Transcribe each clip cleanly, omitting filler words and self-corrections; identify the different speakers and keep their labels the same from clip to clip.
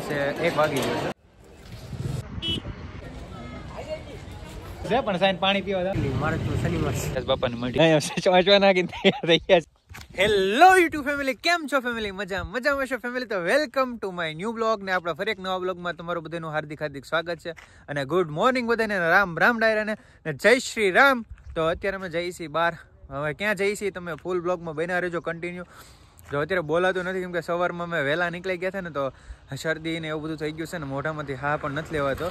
Speaker 1: આસે 1 વાગી ગયો છે પણ સાઈન પાણી પીવા મારે તો શનિવાર બાપાની મઢી વાંચવા નાખીને તૈયાર થઈ ગયા. હેલો યુટ્યુબ ફેમિલી, કેમ છો ફેમિલી? મજામાં છો ફેમિલી? તો welcome to my new blog ને આપણા ફરી એક નવા બ્લોગમાં તમારું બધાનું હાર્દિક સ્વાગત છે. અને ગુડ મોર્નિંગ બધાને, રામ ડાયરાને જય શ્રી રામ. તો અત્યારે અમે જઈએ છીએ બહાર. હવે ક્યાં જઈએ છીએ તમે ફૂલ બ્લોગમાં બન્યા રહેજો કન્ટિન્યુ. જો અત્યારે બોલાતું નથી કેમ કે સવારમાં અમે વહેલા નીકળી ગયા હતા ને તો શરદી ને એવું બધું થઈ ગયું છે ને મોઢામાંથી હા પણ નથી લેવાતો.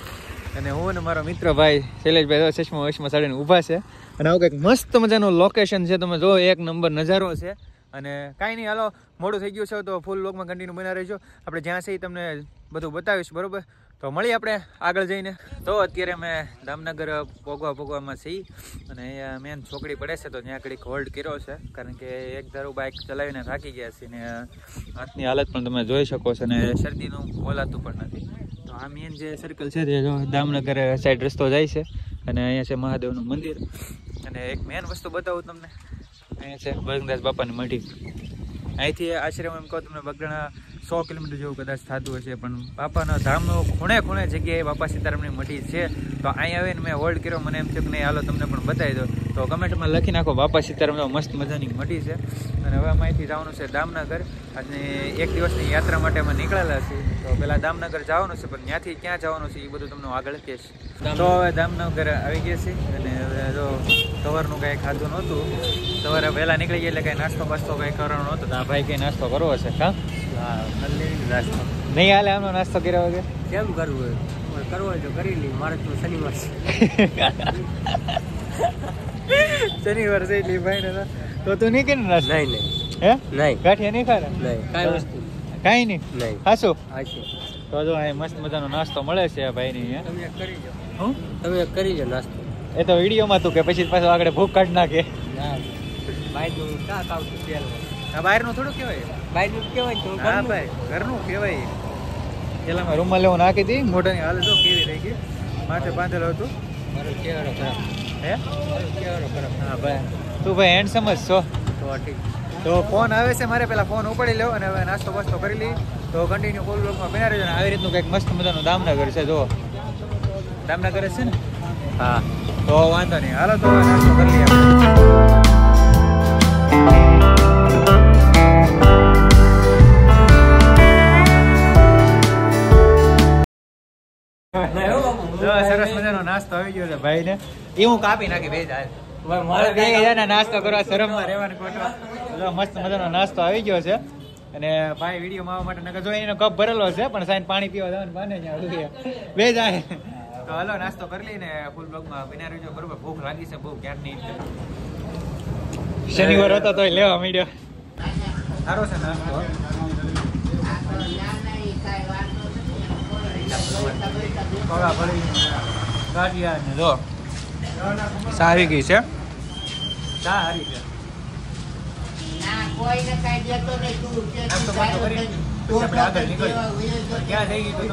Speaker 1: અને હું ને મારો મિત્ર ભાઈ શૈલેષભાઈ ચશ્મા સાડીને ઊભા છે. અને આવું કંઈક મસ્ત મજાનું લોકેશન છે, તમે જો એક નંબર નજારો છે. અને કાંઈ નહીં, હાલો મોડું થઈ ગયું છે તો ફૂલ બ્લોગમાં કન્ટિન્યુ બના રહેજો. આપણે જ્યાં છે તમને બધું બતાવીશ, બરોબર? તો મળીએ આપણે આગળ જઈને. તો અત્યારે અમે દામનગર પોગવામાં છીએ અને અહીંયા મેન છોકરી પડે છે તો ત્યાં ઘડીક હોલ્ડ કર્યો છે કારણ કે એક ધારું બાઇક ચલાવીને થાકી ગયા છે ને હાથની હાલત પણ તમે જોઈ શકો છો અને શરદીનું બોલાતું પણ નથી. તો આ મેન જે સર્કલ છે તે જો દામનગર સાઈડ રસ્તો જાય છે અને અહીંયા છે મહાદેવનું મંદિર. અને એક મેન વસ્તુ બતાવું તમને, અહીંયા છે બજરંગદાસ બાપાની મઢી. અહીંથી આશ્રમ એમ કહો તમને બગડાણા 100 કિલોમીટર જેવું કદાચ થતું હશે, પણ બાપાના ધામનો ખૂણે જગ્યાએ બાપા સીતારામની મઢી છે. તો અહીં આવીને મેં હોલ્ડ કર્યો, મને એમ થયું કે નહીં હાલો તમને પણ બતાવી દો. તો કમેન્ટમાં લખી નાખો બાપા સીતારામનો મસ્ત મજાની મઢી છે. અને હવે અમે અહીંથી જવાનું છે દામનગર. અને એક દિવસની યાત્રા માટે અમે નીકળેલા છીએ. તો પહેલાં દામનગર જવાનું છે, પણ ત્યાંથી ક્યાં જવાનું છે એ બધું તમને આગળ કહીશ. તો હવે દામનગર આવી ગયા છે અને હવે જો સવારનું કાંઈ ખાધું નહોતું, સવારે વહેલા નીકળી ગયા એટલે કાંઈ નાસ્તો કંઈ કરવાનો નહોતો. તો આ ભાઈ કંઈ નાસ્તો કરવો હશે? હા નાસ્તો નહીં હાલે આમનો નાસ્તો કર્યા વગર કેમ કરવું? કરવો હોય તો કરી લઈ, મારે તો શનિવાર છે. શનિવાર છે એટલે ભાઈ ને તો તું નહીં કરી નાસ્તો? નહીં હે નહીં ગાંઠિયા નહીં ખાય? નહીં કાંઈ વસ્તુ કાંઈ નહીં. નહીં હાશું તો જો અહીં મસ્ત મજાનો નાસ્તો મળે છે આ ભાઈ ની. તમે કરી જાઓ, તમે કરી જાઓ નાસ્તો. એ તો વિડીયોમાં તું કે પછી પાછું આગળ ભૂખ કાઢી નાખે. બહારનું ક્યાં ખાવતું તેલ? આ બહારનું થોડું કહેવાય, બહારનું કહેવાય તો હા ભાઈ ઘરનું કહેવાય. પેલા મેં રૂમમાં લેવું નાખી હતી, મોઢાની હાલ જો કેવી રહી ગઈ, માથે બાંધેલો હતું. મારો ચહેરો ખરાબ હે? ચહેરો ખરાબ. હા ભાઈ તું ભાઈ હેન્ડસમ જ છો તો ઠીક. તો ફોન આવે છે મારે, પેલા ફોન ઉપાડી લેવો અને હવે નાસ્તો બાસ્તો કરી લઈ. તો કન્ટિન્યુ ફૂલ બ્લોગમાં બના રહેજો. ને આવી રીતનું કંઈક મસ્ત મજાનું દામનગર છે. જો દામનગર છે ને? હા તો વાંધો નહીં, હાલો તો નાસ્તો કરી લઈએ આપણે. સરસ મજાનો નાસ્તો આવી ગયો છે ભાઈ ને, એ હું કાપી નાખી બે જાય નાસ્તો કરવા શરમમાં રહેવાનું ખોટો. મસ્ત મજાનો નાસ્તો આવી ગયો છે અને ભાઈ વિડીયોમાં આવવા માટે નકર જો એનો કપ ભરેલો છે પણ સાઈન પાણી પીવા જવાનું બાને બે જાય. તો હાલો નાસ્તો કરી લઈને ફૂલ બ્લોગમાં બના રહેજો, બરોબર? ભૂખ લાગી છે બહુ ક્યારની. શનિવાર હતો તોય લેવા માંડ્યો. સારો છે નાસ્તો. જો સારી ગઈ છે, સારી છે. ક્યાં થઈ ગઈ તો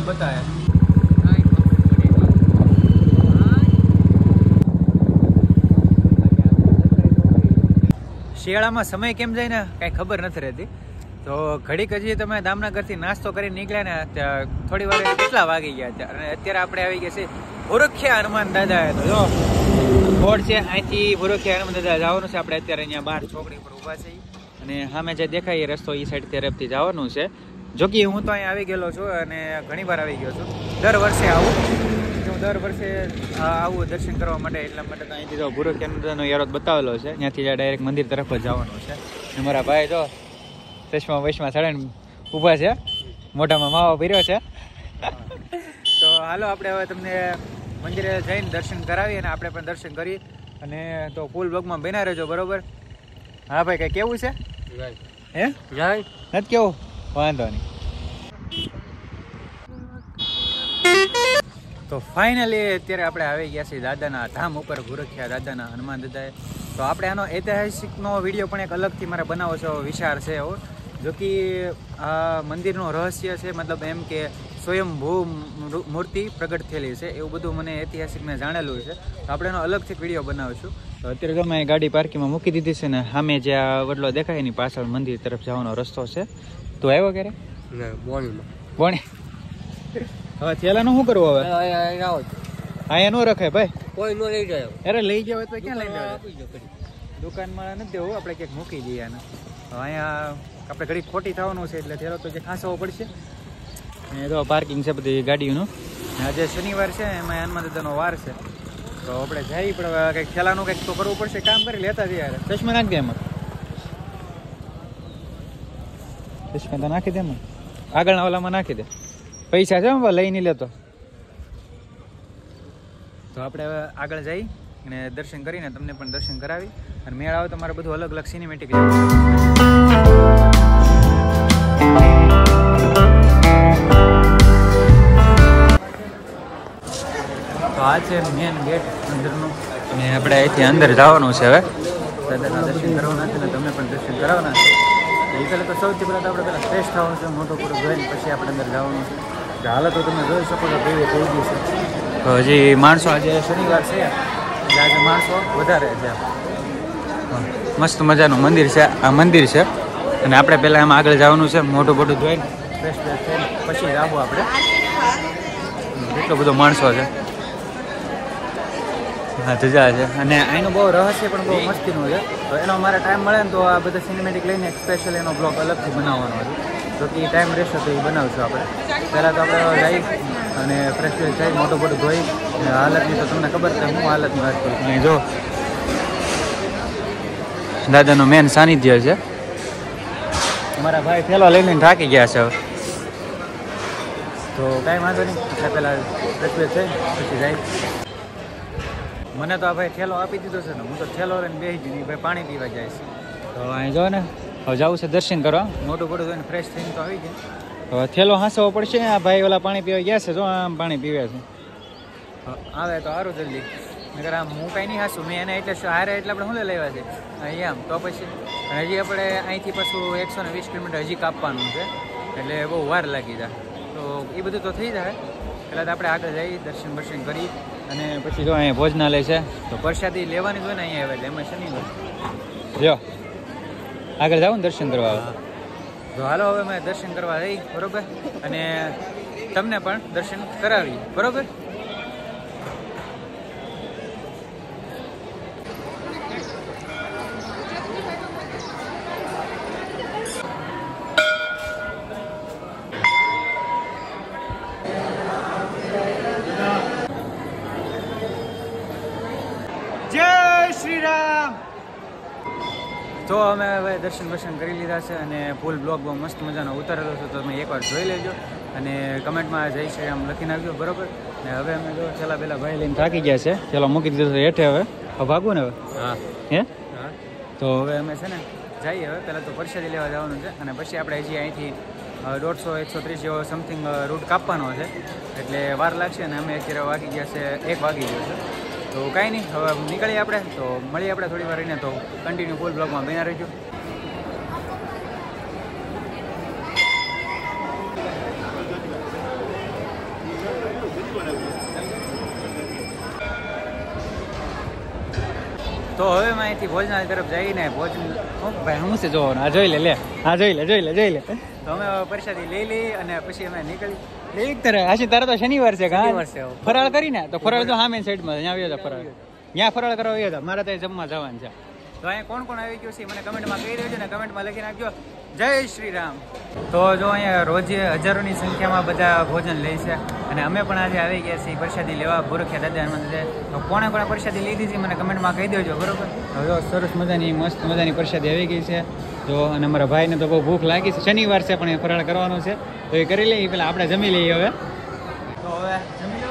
Speaker 1: બતાવે. શિયાળામાં સમય કેમ જાય ને કાંઈ ખબર નથી રહેતી. તો ઘડીક હજી તમે દામનગરથી નાસ્તો કરીને નીકળ્યા ને થોડી વાર કેટલા વાગી ગયા છે અને અત્યારે આપણે આવી ગયા છે ભુરખિયા હનુમાન દાદા. તો જો બોર્ડ છે, અહીંથી ભુરખિયા હનુમાન દાદા જવાનું છે. આપણે અત્યારે અહીંયા બહાર ચોકડી પર ઊભા છે અને સામે જે દેખાય એ રસ્તો એ સાઈડ તરફથી જવાનું છે. જો કે હું તો અહીંયા આવી ગયેલો છું અને ઘણી વાર આવી ગયો છું. દર વર્ષે આવું દર્શન કરવા માટે. એટલા માટે તો અહીંથી જો ભુરખિયા હનુમાનનો યારો બતાવેલો છે, ત્યાંથી ડાયરેક્ટ મંદિર તરફ જ જવાનું છે. અને મારા ભાઈ જો ચશ્મા સાડીને ઊભા છે, મોઢામાં માવો ભર્યો છે. તો હાલો આપણે હવે તમને મંદિરે જઈને દર્શન કરાવીએ અને આપણે પણ દર્શન કરીએ. અને તો ફૂલ બ્લોગમાં બના રહેજો, બરોબર? હા ભાઈ કઈ કેવું છે? હે જાય નથી કેવું? વાંધો નહીં. તો ફાઇનલી અત્યારે આપણે આવી ગયા છીએ દાદાના ધામ ઉપર, ભુરખિયા દાદાના હનુમાન દાદાએ. તો આપણે આનો ઐતિહાસિકનો વિડીયો પણ એક અલગથી મારે બનાવો છો વિચાર છે એવો. જો કે આ મંદિરનું રહસ્ય છે, મતલબ એમ કે સ્વયંભૂ મૂર્તિ પ્રગટ થયેલી છે એવું બધું મને ઐતિહાસિક મેં જાણેલું છે. તો આપણે એનો અલગથી વિડીયો બનાવીશું. તો અત્યારે તમે ગાડી પાર્કિંગમાં મૂકી દીધી છે ને સામે જે આ વડલો દેખાય એની પાછળ મંદિર તરફ જવાનો રસ્તો છે. તો આવ્યો ક્યારે? બોણી હવે થેલાનું શું કરવું હવે અહીંયા નો રખાય ભાઈ
Speaker 2: કોઈ નો લઈ જાય
Speaker 1: અરે લઈ જાવ તો ક્યાં લઈ જાવ દુકાનમાં નથી દેવું આપણે ક્યાંક મૂકી દઈએ આને અહીંયા આપણે ઘડી ખોટી થવાનું છે એટલે થેલો તો જે ખાસવો પડશે અને તો પાર્કિંગ છે બધી ગાડીઓનું આજે શનિવાર છે એમાં હનુમાન દાદાનો વાર છે તો આપણે જઈએ પણ હવે કંઈક થેલાનું કંઈક તો કરવું પડશે કામ કરી લેતા જઈએ યાર ચશ્મા નાખી દે એમાં ચશ્મા તો નાખી દે એમાં આગળના ઓલામાં નાખી દે પૈસા છે લઈ નહીં લેતો તો આપણે હવે આગળ જઈ અને દર્શન કરીને તમને પણ દર્શન કરાવી અને મેળ આવે તો મારે બધું અલગ અલગ સિનેમેટિક તો આ છે મેન ગેટ અંદરનું અને આપણે અહીંથી અંદર જવાનું છે હવે દાદાના દર્શન કરવાના છે ને તમને પણ દર્શન કરાવવાના છે એ પહેલાં તો સૌથી પહેલાં તો આપણે પહેલાં ફ્રેશ થવાનું છે મોટો પૂરો જોઈને પછી આપણે અંદર જવાનું છે હાલત તો તમે જોઈ શકો છો કેવી થઈ ગઈ છે તો હજી માણસો આજે શનિવાર છે એટલે આજે માણસો વધારે છે મસ્ત મજાનું મંદિર છે આ મંદિર છે અને આપણે પહેલાં એમાં આગળ જવાનું છે મોટું મોટું જોઈને ફ્રેશ ફ્રેશ થઈને પછી જવું આપણે એટલો બધો માણસો છે હા જજા છે અને અહીંનું બહુ રહસ્ય પણ બહુ મસ્તીનું છે તો એનો મારે ટાઈમ મળે ને તો આ બધા સિનેમેટિક લઈને એક સ્પેશિયલ એનો બ્લોગ અલગથી બનાવવાનો હતો તો કે ટાઈમ રહેશે તો એ બનાવશું આપણે પહેલાં તો આપણે જઈ અને ફ્રેશ ફ્રેશ થઈ મોટું મોટું ધોઈ હાલતની તો તમને ખબર છે હું હાલતની વાત કરું અહીં જો દાદાનું મેન સાનિધ્ય છે મારા ભાઈ થેલો લઈને થાકી ગયા છે હવે તો કાંઈ વાંધો નહીં એટલે પહેલાં ફ્રેશ ફ્રેશ થઈ પછી જાય મને તો આ ભાઈ થેલો આપી દીધો છે ને હું તો થેલો લઈને બેસી જઈને ભાઈ પાણી પીવા જાય છે તો અહીં જો ને હવે જવું છે દર્શન કરવા મોટું મોટું જોઈને ફ્રેશ થઈને તો આવી જાય હવે થેલો હાંસવો પડશે આ ભાઈ ઓલા પાણી પીવા ગયા છે જો આમ પાણી પીવે છે આવે તો સારું જલ્દી નકર આમ હું કાંઈ નહીં હાંસું મેં એને એટલે હારે એટલે આપણે શું લેવા છે અહીંયા આમ તો પછી હજી આપણે અહીંથી પાછું 120 કિલોમીટર હજી કાપવાનું છે એટલે બહુ વાર લાગી જાય તો એ બધું તો થઈ જાય પહેલાં તો આપણે આગળ જઈએ દર્શન બર્શન કરી અને પછી જો અહીંયા ભોજનાલય છે તો પ્રસાદી લેવાની હોય ને અહીંયા આવે એટલે એમાં શનિવાર જો આગળ જાઓ ને દર્શન કરવા તો હાલો હવે અમે દર્શન કરવા જઈ બરોબર અને તમને પણ દર્શન કરાવી બરોબર જય શ્રી રામ તો અમે હવે દર્શન બર્શન કરી લીધા છે અને ફૂલ બ્લોગ બહુ મસ્ત મજાનો ઉતારેલો છે તો તમે એકવાર જોઈ લેજો અને કમેન્ટમાં જય શ્રી રામ લખી નાખજો બરોબર ને હવે અમે જો છેલ્લા પહેલા ભાઈ લઈને થાકી ગયા છે ચલો મૂકી દીધો છે હેઠે હવે ભાગવું ને હવે હા હે તો હવે અમે છે ને જઈએ હવે પહેલાં તો પ્રસાદી લેવા જવાનું છે અને પછી આપણે હજી અહીંથી 150-130 જેવો સમથિંગ રૂટ કાપવાનો છે એટલે વાર લાગશે અને અમે અત્યારે વાગી ગયા છે 1 વાગી ગયો છે તો કાંઈ નહીં હવે નીકળીએ આપણે તો મળીએ આપણે થોડી વાર રહીને તો કન્ટિન્યુ ફૂલ બ્લોગમાં બન્યા રહીજો તો હવે મેં અહીંથી ભોજનાલય તરફ જઈને ભોજન ભાઈ હું છે જોવાનું આ જોઈ લે આ જોઈ લે તો અમે પ્રસાદી લઈ લઈ અને પછી અમે નીકળી એક તરફ આશી તારા તો શનિવાર છે ફરાળ કરીને તો ફરાળ તો સામે સાઈડમાં ત્યાં આવ્યો હતા ફરાળ ત્યાં ફરાળ કરવા આવ્યો હતા મારે ત્યાં જમવા જવાનું છે તો અહીંયા કોણ કોણ આવી ગયું છે મને કમેન્ટમાં કહી દેજો ને કમેન્ટમાં લખી નાખજો જય શ્રી રામ તો જો અહીંયા રોજે હજારોની સંખ્યામાં બધા ભોજન લે છે અને અમે પણ આજે આવી ગયા છીએ પ્રસાદી લેવા ભૂરખ્યા દાદા હનુમાન તો કોણે પ્રસાદી લીધી છે મને કમેન્ટમાં કહી દેજો બરોબર હવે સરસ મજાની મસ્ત મજાની પ્રસાદી આવી ગઈ છે તો અને અમારા ભાઈને તો બહુ ભૂખ લાગી છે શનિવાર છે પણ એ ફરાળ કરવાનું છે તો એ કરી લઈએ પેલા આપણે જમી લઈએ હવે તો હવે જમી લો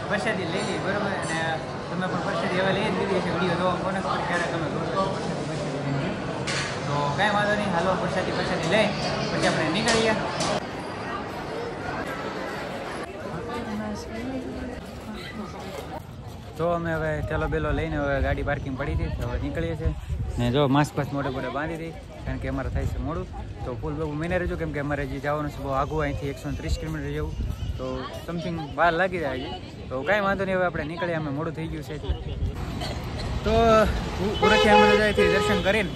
Speaker 1: પ્રસાદી લઈ લઈએ બરોબર અને તમે પણ પ્રસાદી હવે લઈ જ લીધી છે વિડીયો જોવા કોને ખબર ક્યારે તમે તો કાંઈ વાંધો નહીં હાલો પ્રસાદી લઈ પછી આપણે નીકળીએ તો અમે હવે ચલો બેલો લઈને હવે ગાડી પાર્કિંગ પડી હતી તો હવે નીકળીએ છીએ ને જો માસ્ક મોટે બાંધી હતી કારણ કે અમારે થાય છે મોડું તો ફૂલ બહુ મહિને રહેજો કેમ કે અમારે જે જવાનું છે બહુ આઘું અહીંથી 130 કિલોમીટર જેવું તો સમથિંગ વાર લાગી જાય છે તો કાંઈ વાંધો નહીં હવે આપણે નીકળીએ અમે મોડું થઈ ગયું છે તો પૂરથી અમે અહીંથી દર્શન કરીને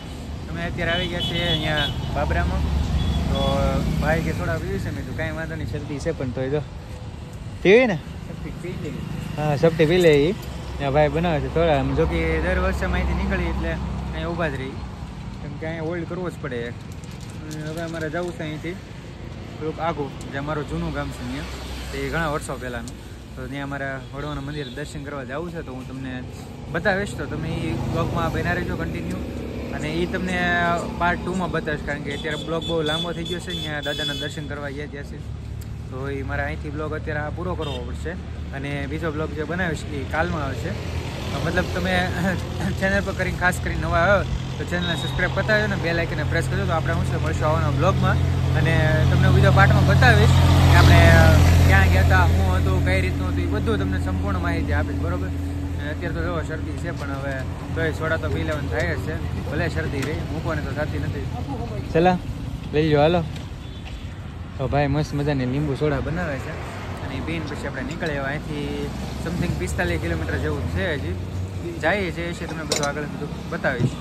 Speaker 1: અમે અત્યારે આવી ગયા છીએ અહીંયા બાબરામાં તો ભાઈ કે સોડા પીવી છે મેં કીધું કાંઈ વાંધો નહીં, શરદી છે પણ તોય તો પીવી ને. હા સપટી પી લે એ ભાઈ બનાવે છે સોડા. જો કે દર વર્ષે અહીંથી નીકળી એટલે અહીંયા ઊભા જ રહી, કેમ કે અહીંયા હોલ્ડ કરવો જ પડે. હવે અમારે જવું છે અહીંથી થોડુંક આગું, જે અમારું જૂનું ગામ છે ત્યાં, તે ઘણા વર્ષો પહેલાંનું. તો ત્યાં અમારા વડવાના મંદિર દર્શન કરવા જવું છે, તો હું તમને બતાવીશ. તો તમે એ બ્લોગમાં બના રહેજો કન્ટિન્યુ, અને એ તમને પાર્ટ 2માં બતાવીશ, કારણ કે અત્યારે બ્લોગ બહુ લાંબો થઈ ગયો છે. અહીંયા દાદાના દર્શન કરવા ગયા ત્યાં છે, તો એ મારા અહીંથી બ્લોગ અત્યારે આ પૂરો કરવો પડશે. અને બીજો બ્લોગ જે બનાવીશ એ કાલમાં આવશે. મતલબ તમે ચેનલ પર કરીને ખાસ કરીને નવા આવ્યો તો ચેનલને સબસ્ક્રાઈબ કરતા આવ્યો ને, બેલ આઇકનને પ્રેસ કરજો. તો આપણે શું છે મળશું આવવાના બ્લોગમાં, અને તમને બીજો પાર્ટમાં બતાવીશ કે આપણે ક્યાં ગયા હતા, શું હતું, કઈ રીતનું હતું, એ બધું તમને સંપૂર્ણ માહિતી આપીશ. બરોબર. અત્યારે તો જો શરદી છે, પણ હવે તોય સોડા તો પી લેવાનું થાય જ છે, ભલે શરદી રહી, મૂકવાની તો થતી નથી. ચલા લઈ લો, હાલો. તો ભાઈ મસ્ત મજાની લીંબુ સોડા બનાવે છે, અને એ પીને પછી આપણે નીકળે. અહીંથી સમથિંગ 45 કિલોમીટર જેવું છે, હજી જઈએ છીએ. તમને બધું આગળ બધું બતાવીશ.